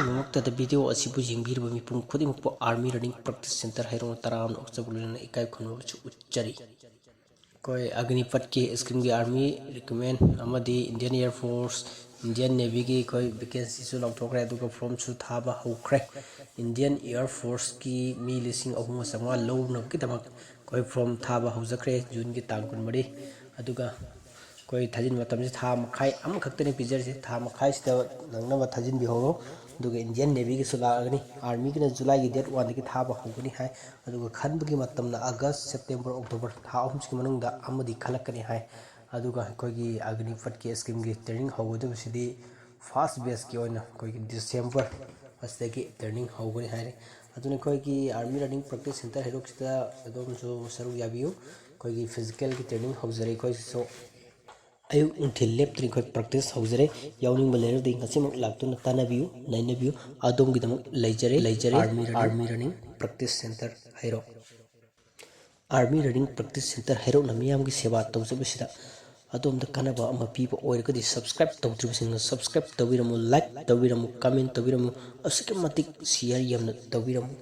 ꯃꯉꯛꯇꯗ video ꯑꯁꯤꯕꯨ ꯌꯦꯡꯕꯤꯔꯤꯕ ꯃꯤꯄꯨꯝ ꯈꯨꯗꯤꯡꯃꯛꯄꯨ ꯑꯥꯔꯃꯤ ꯔꯟꯅꯤꯡ ꯄ꯭ꯔꯦꯛꯇꯤꯁ ꯁꯦꯟꯇꯔ ꯍꯩꯔꯣꯛꯅ ꯇꯔꯥꯝꯅ ꯑꯣꯛꯆꯕ ꯂꯣꯏꯅꯅ ꯏꯀꯥꯏ ꯈꯨꯝꯅꯕꯁꯨ ꯎꯠꯆꯔꯤ ꯑꯩꯈꯣꯏ ꯑꯒꯅꯤꯄꯠꯀꯤ ꯁ꯭ꯀꯤꯝꯒꯤ ꯑꯥꯔꯃꯤ ꯔꯤꯀ꯭ꯔꯨꯠꯃꯦꯟ ꯑꯃꯗꯤ ꯏꯟꯗꯤꯌꯟ ꯏꯌꯔ ꯐꯣꯔꯁ ꯏꯟꯗꯤꯌꯟ ꯅꯦꯚꯤꯒꯤ ꯑꯩꯈꯣꯏ ꯚꯦꯀꯦꯟꯁꯤꯁꯨ ꯂꯥꯎꯊꯣꯛꯈ꯭ꯔꯦ ꯑꯗꯨꯒ ꯐꯣꯔꯝꯁꯨ ꯊꯥꯕ ꯍꯧꯈ꯭ꯔꯦ ꯏꯟꯗꯤꯌꯟ ꯏꯌꯔ ꯐꯣꯔꯁꯀꯤ ꯃꯤ 3,350 ꯂꯧꯅꯕꯒꯤꯗꯃꯛ ꯑꯩꯈꯣꯏ ꯐꯣꯔꯝ ꯊꯥꯕ ꯍꯧꯖꯈ꯭ꯔꯦ ꯖꯨꯟꯒꯤ ꯇꯥꯡ 24 ꯑꯗꯨꯒ ꯑꯩꯈꯣꯏ ꯊꯥꯖꯤꯟꯕ ꯃꯇꯝꯁꯤ ꯊꯥ ꯃꯈꯥꯏ ꯑꯃꯈꯛꯇꯅꯤ ꯄꯤꯖꯔꯤꯁꯤ ꯊꯥ ꯃꯈꯥꯏꯁꯤꯗ ꯅꯪꯅꯕ ꯊꯥꯖꯤꯟꯕꯤꯍꯧꯔꯣ ꯑꯗꯨꯒ ꯏꯟꯗꯤꯌꯟ ꯅꯦꯚꯤꯒꯤꯁꯨ ꯂꯥꯛꯑꯒꯅꯤ ꯑꯥꯔꯃꯤꯒꯤꯅ ꯖꯨꯂꯥꯏꯒꯤ ꯗꯦꯠ 1ꯗꯒꯤ ꯊꯥꯕ ꯍꯧꯒꯅꯤ ꯍꯥꯏ ꯑꯗꯨꯒ ꯈꯟꯕꯒꯤ ꯃꯇꯝꯅ ꯑꯥꯒꯁט ꯁꯦꯞꯇꯦꯝꯕꯔ ꯑꯣꯛꯇꯣꯕꯔ ꯊꯥ ꯑꯍꯨꯝꯁꯤꯒꯤ ꯃꯅꯨꯡꯗ ꯑꯃꯗꯤ ꯈꯜꯂꯛꯀꯅꯤ ꯍꯥꯏ ꯑꯗꯨꯒ ꯑꯩꯈꯣꯏꯒꯤ ꯑꯒꯅꯤꯄꯠꯀꯤ ꯁ꯭ꯀꯤꯝꯒꯤ ꯇ꯭ꯔꯦꯅꯤꯡ ꯍꯧꯒꯗꯕꯁꯤꯗꯤ ꯐꯥꯔꯁ ꯕꯦꯁꯀꯤ ꯑꯣꯏꯅ ꯑꯩꯈꯣꯏꯒꯤ ꯗꯤꯁꯦꯝꯕꯔ ꯑꯁꯤꯗꯒꯤ ꯇ꯭ꯔꯦꯅꯤꯡ ꯍꯧꯒꯅꯤ ꯍꯥꯏꯔꯤ ꯑꯗꯨꯅ ꯑꯩꯈꯣꯏꯒꯤ ꯑꯥꯔꯃꯤ ꯔꯟꯅꯤꯡ ꯄ꯭ꯔꯦꯛꯇꯤꯁ ꯁꯦꯟꯇꯔ ꯍꯩꯔꯣꯛꯁꯤꯗ ꯑꯗꯣꯝꯁꯨ ꯁꯔꯨꯛ ꯌꯥꯕꯤꯌꯨ ꯑꯩꯈꯣꯏꯒꯤ ꯐꯤꯖꯤꯀꯦꯜꯒꯤ ꯇ꯭ꯔꯦꯅꯤꯡ ꯍꯧꯖꯔꯤ ꯑꯩꯈꯣꯏꯁꯤꯁꯨ ꯑꯌꯨꯛ ꯅꯨꯡꯊꯤꯜ ꯂꯦꯞꯇꯅ ꯑꯩꯈꯣꯏ ꯄ꯭ꯔꯦꯛꯇꯤꯁ ꯍꯧꯖꯔꯦ ꯌꯥꯎꯅꯤꯡꯕ ꯂꯩꯔꯒꯗꯤ ꯉꯁꯤꯃꯛ ꯂꯥꯛꯇꯨꯅ ꯇꯥꯟꯅꯕꯤꯌꯨ ꯅꯩꯅꯕꯤꯌꯨ ꯑꯗꯣꯝꯒꯤꯗꯃꯛ ꯂꯩꯖꯔꯦ army running practice centre Heirok army running practice centre ꯍꯩꯔꯣꯛꯅ ꯃꯤꯌꯥꯝꯒꯤ ꯁꯦꯕꯥ ꯇꯧꯖꯕꯁꯤꯗ ꯑꯗꯣꯝꯗ ꯀꯥꯟꯅꯕ ꯑꯃ ꯄꯤꯕ ꯑꯣꯏꯔꯒꯗꯤ ꯁꯕꯁꯀ꯭ꯔꯥꯏꯕ ꯇꯧꯗ꯭ꯔꯤꯕꯁꯤꯡꯅ ꯁꯕꯁꯀ꯭ꯔꯥꯏꯕ ꯇꯧꯕꯤꯔꯝꯃꯨ ꯂꯥꯏꯛ ꯇꯧꯕꯤꯔꯝꯃꯨ ꯀꯃꯦꯟ ꯇꯧꯕꯤꯔꯝꯃꯨ ꯑꯁꯨꯛꯀꯤ ꯃꯇꯤꯛ ꯁꯤꯌꯔ ꯌꯥꯝꯅ ꯇꯧꯕꯤꯔꯝꯃꯨ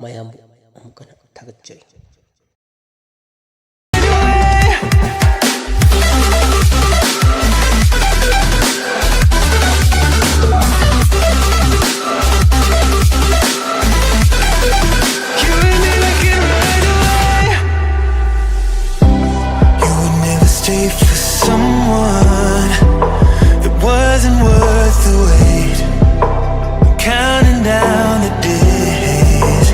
ꯃꯌꯥꯝꯕꯨ ꯑꯃꯨꯛ ꯍꯟꯅ ꯊꯥꯒꯠꯆꯔꯤ Stay for someone that wasn't worth the wait. I'm counting down the days.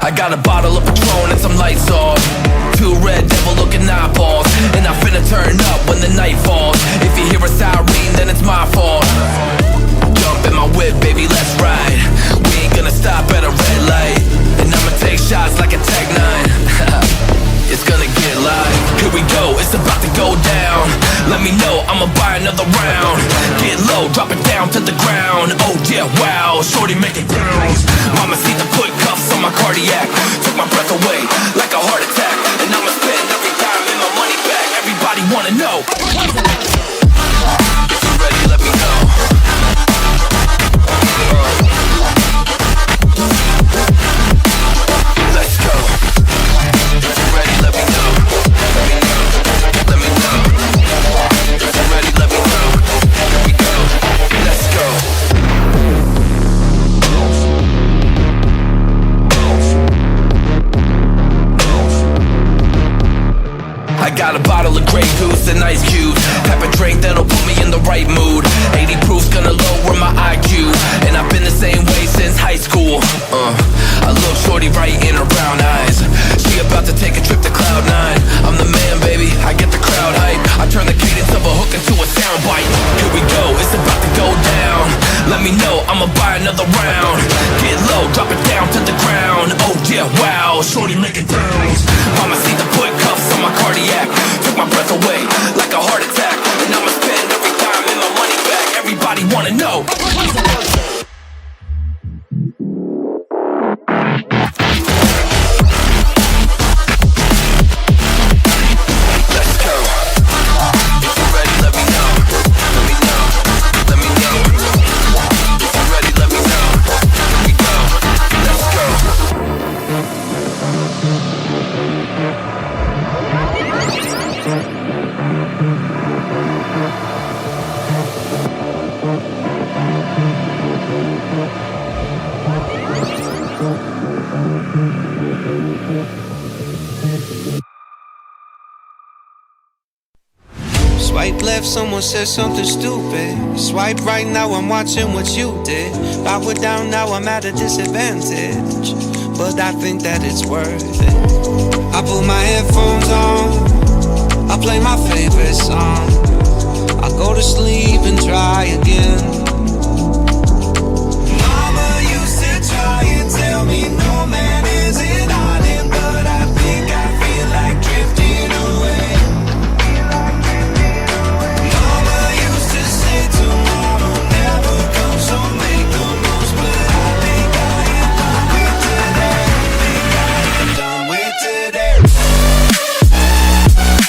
I got a bottle of Patron and some lights off, 2 red devil looking eyeballs, and I finna turn up when the night falls. If you hear a siren, then it's my fault. Jump in my whip, baby, let's ride. We ain't gonna stop at a red light, and I'ma take shots like a Tech 9. It's gonna get live. Here we go, it's about to go down. Let me know, I'ma buy another round. Get low, drop it down to the ground. Oh yeah, wow, shorty make it bounce. Mama see the put cuffs on my cardiac. Took my breath away like a heart attack. And I'ma spend every dime and my money back. Everybody wanna know. If you're ready, let me know. Let's go. If you're ready, let me know. Let me know. Let me know. If you're ready, let me know. Here we go. Let's go. I got a bottle of Grey Goose and ice cubes. Type of drink that'll put me in the right mood. 80 proof's gonna lower my IQ. And I've been the same way since high school. I look shorty right in her brown eyes. She about to take a trip to Cloud 9. I'm the man, baby, I get the crowd hype. I turn the cadence of a hook into a soundbite. Here we go, it's about to go down. Let me know, I'ma buy another round. Get low, drop it down to the ground. Oh yeah, wow, shorty make it bounce. Mama see the put cuffs on my cardiac. Took my breath away like a heart attack. And I'ma spend every dime and my money back. Everybody wanna know. Let's go. If you're ready, let me know. Let me know. Let me know. If you're ready, let me know. Here we go. Let's go. Swipe left, someone said something stupid. Swipe right, now I'm watching what you did. Power down, now I'm at a disadvantage. But I think that it's worth it. I put my headphones on, I play my favorite song. I go to sleep and try again.